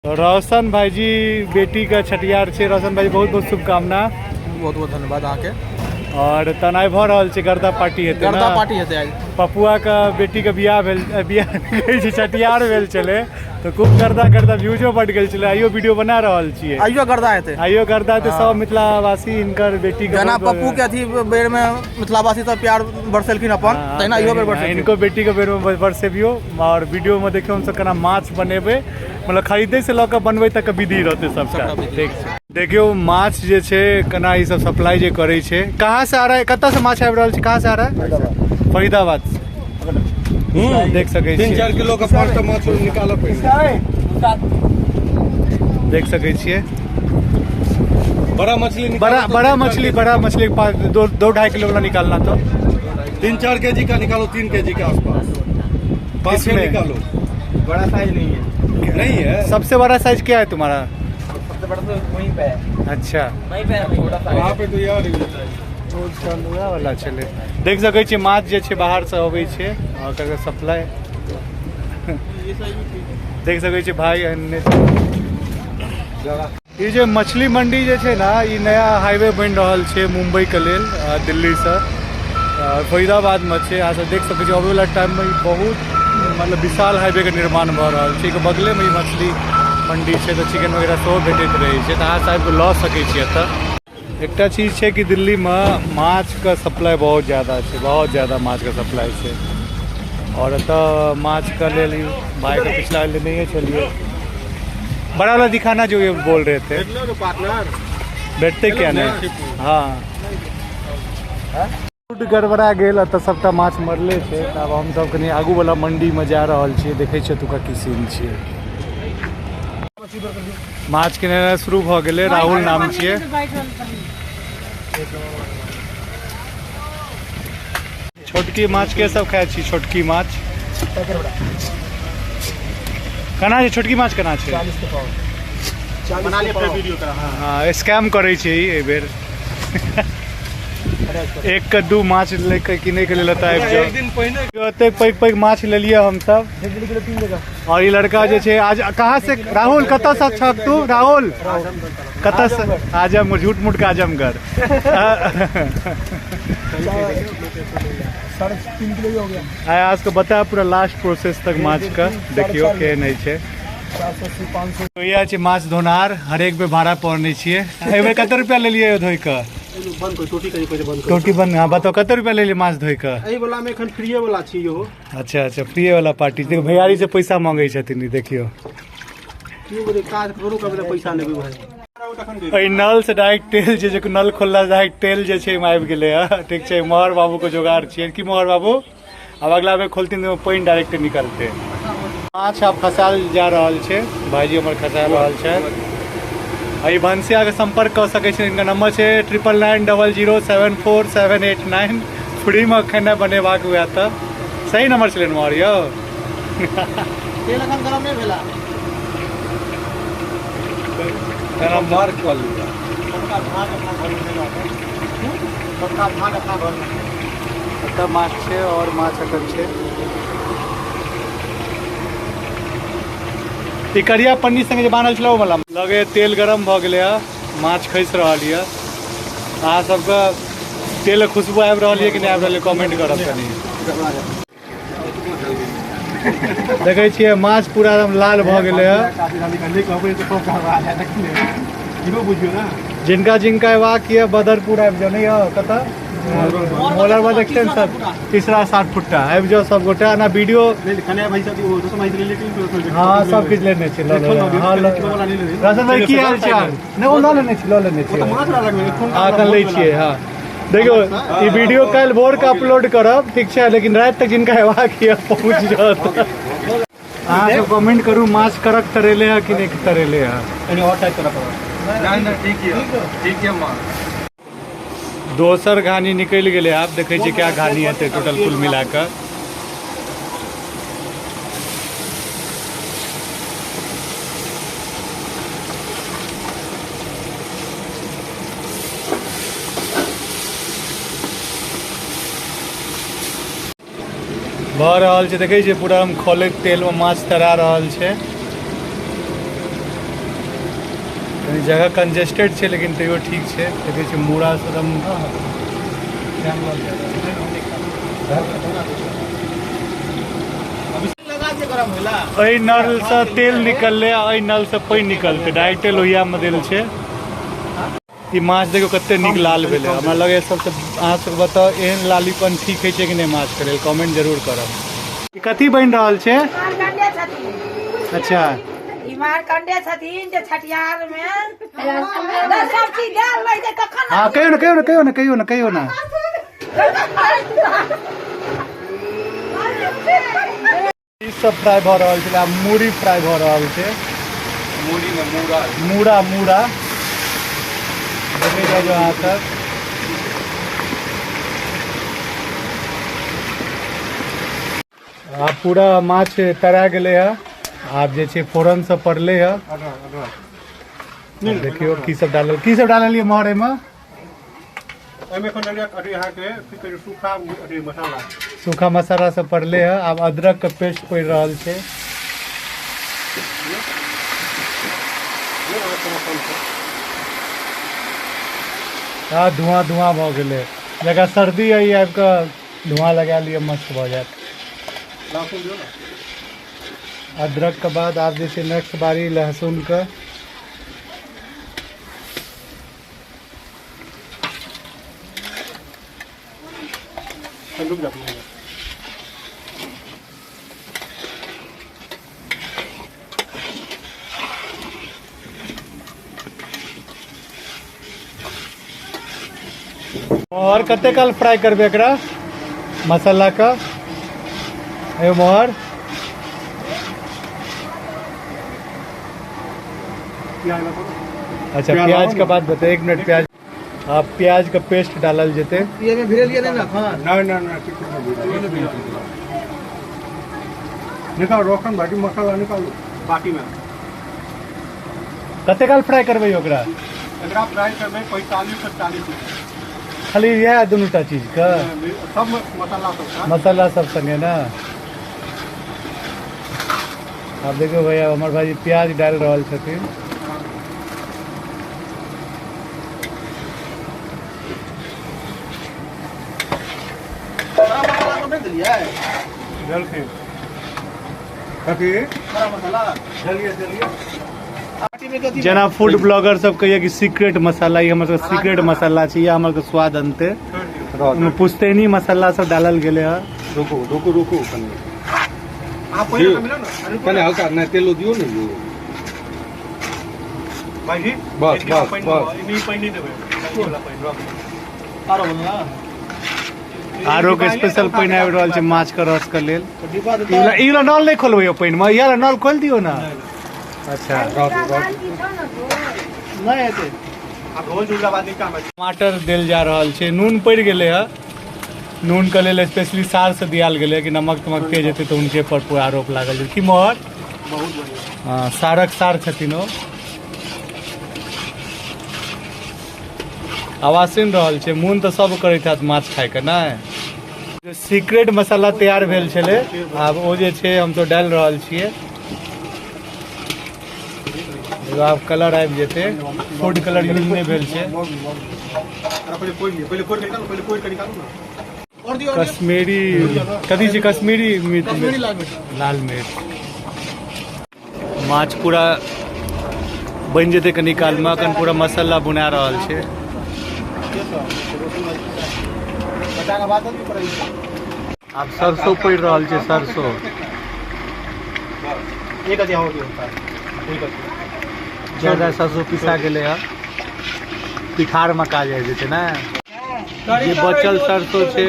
रोशन भाई जी बेटी का छठियार छे। रोशन भाई बहुत बहुत शुभकामना। बहुत बहुत धन्यवाद आके। और तनाई भ रहल छे, गर्दा पार्टी हेते ना? गर्दा पार्टी हेते आज। पपुआ का बेटी का बियाह भेल, बियाह छठियार भेल चले तो खूब गर्दा व्यूजो बढ़ गेल चले। आइयो वीडियो बना रहल छिए। आइयो गर्दा हेते। आइयो गर्दा हेते। सब मिथिलावासी इनकर बेटी का जना पप्पू के अथी बेर में मिथिलावासी सब प्यार बरसेलखिन अपन, तैना इहो बेर बरसेलखिन। इनको बेटी के बेर में बरसेबियो। और वीडियो में देखियो हम सब केना माछ बनेबे, मतलब खरीदे से लऽ के बनबै तक विधि रहते सबका। देखियो माछ जे छे केना ई सब सप्लाई जे करे छे। कहाँ से आ रहा है, कत्ता से माछ आबि रहल छे, कहाँ से आ रहा है? फरीदाबाद से। देख सके 3-4 किलो का फर्स्ट माछ निकालो पड़े। देख सके छिए बड़ा मछली, बड़ा मछली 2-2.5 किलो वाला निकालना तो 3-4 केजी का निकालो, 3 केजी के आसपास 5 निकालो। बड़ा साइज नहीं है। सबसे बड़ा साइज क्या है तुम्हारा? सबसे बड़ा तो वहीं पे है। अच्छा वहीं पे है, वहाँ पे तो यार वाला चले। देख सके छी माछ जे छे बाहर से अबै छे और करके सप्लाई देख सके छी भाई। ये जो मछली मंडी जे छे ना, ये नया हाईवे बन रहल छे मुंबई के लेल, दिल्ली से फरीदाबाद में छे। यहाँ से देख सके छी अबै वाला टाइम में बहुत मतलब विशाल हाईवे के निर्माण भ रहल छे। बगले में मछली मंडी छे तो चिकन वगैरह सब भेटैत रहे छे। तो अहाँ शायद लऽ सकै छी एतऽ। एकटा चीज छे कि दिल्ली में माछ का सप्लाई बहुत ज़्यादा छे, बहुत ज़्यादा माछ का सप्लाई छे। और एतऽ माछ का लेल भाई का पिछला ले नहीं है। चलिए बड़ा वाला दिखाना जो ये बोल रहे थे। बैठते क्या नहीं? हाँ गड़बड़ा गेल तो सबटा माछ मरले छे। अब हम सब कनी आगू वाला मंडी में जा रहल छिए। देखे छिए तुका की सीन छिए। माछ किने शुरू भ गेले। राहुल नाम छिए। छोटकी माछ के सब खाए छी? छोटकी माछ केना छै? छोटकी माछ केना छै? 40 के पाव। बना ले फिर वीडियो करा। हाँ स्कैम करे छै ई बेर। एक कद्दू माछ लेके किने के लेल आबि जाओ। एक दिन पहले ओते पैघ माछ ले लिया हम सब। और ये लड़का जे छे आज कहाँ से? राहुल कत्ता से छक तू? राहुल कत्ता से? आजम, झूठ मूठ का आजमगढ़। 3.5 किलो हो गया। आज को बता पूरा लास्ट प्रोसेस तक माछ का। देखियो के नहीं छे। 480-500 तो ये छे माछ धोनार। हर एक पे भाड़ा पड़ने छिए। एबे कते रुपया ले लिए धोई का? बंद कर टोटी करी पहले बंद कर। टोटी बंद। हां बताओ कते रुपया ले लिए माछ धोई का? एही वाला में एखन फ्री वाला छी यो। अच्छा फ्री वाला पार्टी। देखो भैयारी से पैसा मांगे छथिन। देखियो क्यों बोले काज करू कबे पैसा लेबे भाई। नल से डायरेक्ट तेल जे नल खोलला डायरेक्ट तेल जे छे आबि गेले। ठीक छे। मोहर बाबू को जोगाड़ छिए कि मोहर बाबू अब अगला में खोलती तो पानी डायरेक्ट निकलते। माछ अब खसाल जा रहल छे। भाईजी हमर खसा रहल छे। आई भंसिया के संपर्क कर सके छी। इनका नंबर छे 9990074789। फ्री में खाना बनेबाक हुआ तो सही नंबर छले मोहर यो। तेल अखन गरम नहीं भेला। गरम मार खोल लिया। सबका भाग अपना घर में देना है। सबका भाग अपना घर में। तब माछ छे और माछ अखन छे। ई करिया पन्नी संगे जे बान्हल छले ओ वाला लगे तेल गरम भ गेले। माछ खैस रहल ये। अहाँ सबके तेल खुशबू आबि रहल ये कि नहीं आबि रहल? कमेंट करब कनी। देखे छिए माछ पूरा एकदम लाल भ गेले। जिनका जिनका एबाक ये बदरपुर आबि जाओ। नहीं कतऽ मोलर बाद एक्सटेंशन तीसरा 60 फुट्टा आबि जाओ सब गोटा ना। वीडियो हाँ सब किछ लेने छी। राशन भाई की हाल चाल? नहीं वो लेने छी। हाँ कल ले छिए। हाँ देखियो ये वीडियो कल भोर का अपलोड करब ठीक है। लेकिन रात तक जिनका हेबाक ये पहुँच जात। अहाँ सब कमेंट करू माछ करक तरेले है कि नहीं तरेले है। और टाइप करा पड़ा। नहीं ठीक है मां। दोसर घानी निकल गए। आप देखे छी क्या घानी है टोटल कुल मिलाकर। भऽ रहल छै, देखै छियै पूरा हम खौलैत तेलमे माछ तरा रहल छै। कनी जगह कंजेस्टेड छै लेकिन तैयो ठीक छै। देखै छियै मूड़ा से एकदम एहि नल से तेल निकललै आ एहि नल से पानि निकलतै, डायरेक्टे लोहियामे देल छै। ई माछ देखियौ कते नीक लाल भेलै, हमरा लगैए सबसे अहाँ सबके बताउ एहन लालीपन ठीक होइ छै कि नहि माछ के लेल, कमेंट जरूर करब। ई कथी बनि रहल छै? मारकंडे छथिन। अच्छा ई मारकंडे छथिन जे छठियार में सब चीज डाल लै छै तखन। हाँ कहियो ना कहियो ना कहियो ना कहियो ना कहियो ना। ई सब फ्राई भऽ रहल छै, आब मूड़ी फ्राई भऽ रहल छै। मूली में मूड़ा मूड़ा मूड़ा देखै जाओ अहाँ तक। आब पूरा माछ तरा गेलै है, आब जे छै फोरन सब पड़लै है। देखियो की सब डाललियै मोहर एहिमे? सूखा मसाला सब पड़ले है। आब अदरक के पेस्ट पड़ रहल छै। धुआं धुआं भऽ गेलै, जकरा सर्दी है आबि कऽ धुआं लगा लिअ मस्त भऽ जायत। अदरक के बाद आब जे छै नेक्स्ट बारी लहसुन के। और कते काल फ्राई करबे एकरा मसाला का? ए मोहर अच्छा प्याज के बाद बता, 1 मिनट प्याज। आप प्याज का पेस्ट डालल जेते। ये में भिरे लिए ना हां ना निकाल रोकन बाकी मसाला निकालो बाकी में। कते काल फ्राई करबे ओकरा? एकरा फ्राई करबे 45 से 40 मिनट। खाली यह दोनों टा चीज का सब मसाला सब संगे ना। आप देखो भैया हमारे भाई प्याज डाल रहल छथिन। जना फूड ब्लॉगर सब कहिए कि सीक्रेट मसाला, ये हमारे सीक्रेट मसाला चाहिए, हमारे स्वाद अंते पुश्तैनी मसाला सब डालल गेले है। रुको रुको रुको आप पहले हल्का ना तेल दियो ना यो भाई बस बस बस इनी पानी देबे वाला पानी आरो बोलना आरो के स्पेशल पानी आबि रहल छै माछ के रस के लेल। ई वाला नल नहीं खोलबे पानी में, ये नल खोल दियो ना। अच्छा नहीं हेते अब रोज उला बाद निकाल। टमाटर देल जा रहल छै, नून पड़ गेले है। नून के लेल स्पेशली सार से दियाल गेले कि नमक तमक तेज हेतै तो उनके पर पूरा आरोप लागल छै। की मोहर बहुत बढ़िया हाँ सारक सार छथिन ओ। आवाज सुनि रहल छै, मोन तऽ सब करैत हैत माछ खाय के नै। सीक्रेट मसाला तैयार भेल छलै, आब ओ जे छै हम तो डालि रहल छियै। आब कलर आबि जेतै, फूड कलर यूज नहीं भेल छै। कश्मीरी कथी छै? कश्मीरी लाल मिर्च। माछ पूरा बनि जेतै कनि काल में, अखन पूरा मसाला बुना रहल छै। आब सरसों पड़ रहल छै, सरसों ज्यादा सरसों पिसा गेले है, पिठार में काज आबि जेतै ना। जे बचल सरसों छै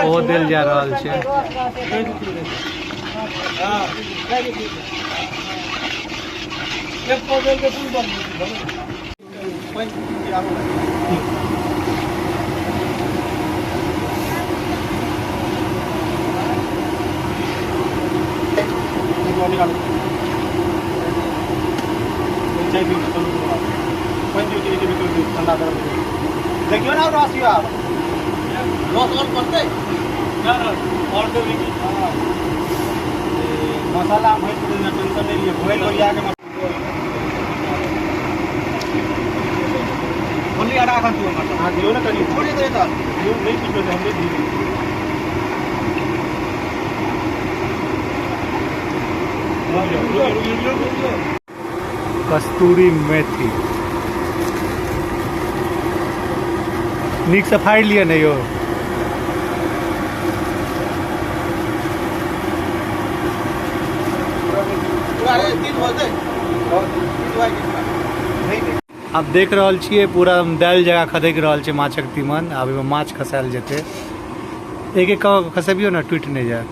ओहो देल जा रहल छै। देखियो ना रसिया रस और करते और तो भी मसाला भैंस को देना टेंशन नहीं है भैंस को आके बोली आड़ा खा तू मत हां दियो ना कनी थोड़ी देर तक दियो नहीं पीछे से हमने दी कस्तूरी मेथी नीक से फाड़ि लिया नहीं हो अब देख रहल छियै पूरा दालि जगह खदक रहल छै माछक तीमन। आब एहिमे माछ खसायल जेतै। एक एक कऽ खसेबियो ने टूटि नहि जाय।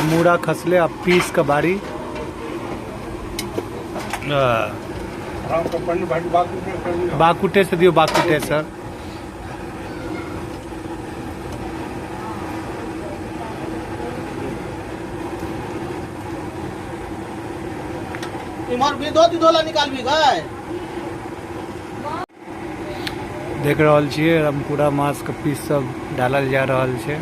मूड़ा खसले अब पीस का बारी बाकुटे से दियो बाकुटे सर धोला निकाल भी गए देख रहल छियै पूरा मांस के पीस सब डालल जा रहल छै।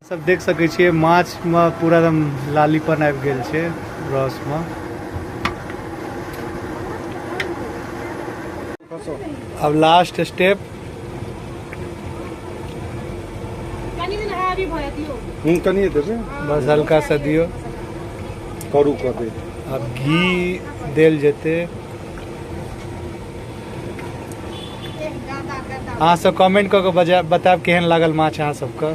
सब देख सकै छियै माछ में पूरा एकदम लालीपन आबि गेल छै रस में। अब लास्ट स्टेप कनिए देबे बस हल्का सा दियो करू कर दे। अब घी देल जेते। अहाँ सब कमेंट कऽ के बतायब केहन लागल माछ अहाँ सबके।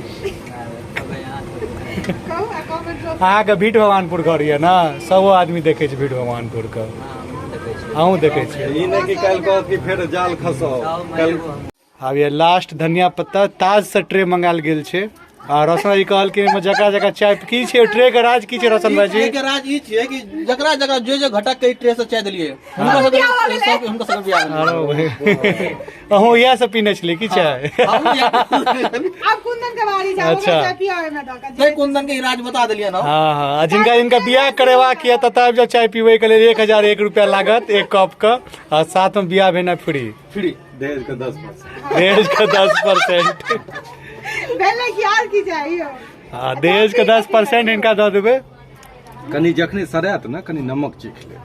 अहाँके भीट भगवानपुर घर यऽ ने सब आदमी देखै छै भीट भगवानपुर के अहूँ देखै छियै। ई नहीं कि काल्हि कहत कि फेर जाल खसाओ अब ये लास्ट धनिया पत्ता ताज से ट्रे मंगाल गेल छै। आ रोशन जी कहल कि जगह जगह चाय की छै ट्रे के राज की छै रोशन भाई जी? ट्रे के राज ई छै कि जकरा जगह जे जे घटक के ट्रे से चाय देलिए हुनका सब बियाह अहूँ इएह सब पीने छलिए की चाय? अब कुंदन के बारी जाओ अच्छा। चाय पियावे में दका नहीं कुंदन के राज बता दिलिए ना। हाँ हाँ जिनका जिनका बियाह करेवा किया तब जब चाय पीवे के लिए 1001 रुपया लागत एक कप का और साथ में बियाह भेना फ्री फ्री दहेज का 10%। दहेज का 10%। पहले की यार की चाहिए हाँ दहेज का 10% इनका दे देवे। कनी जखनी सरात ना कनी नमक चीख ले।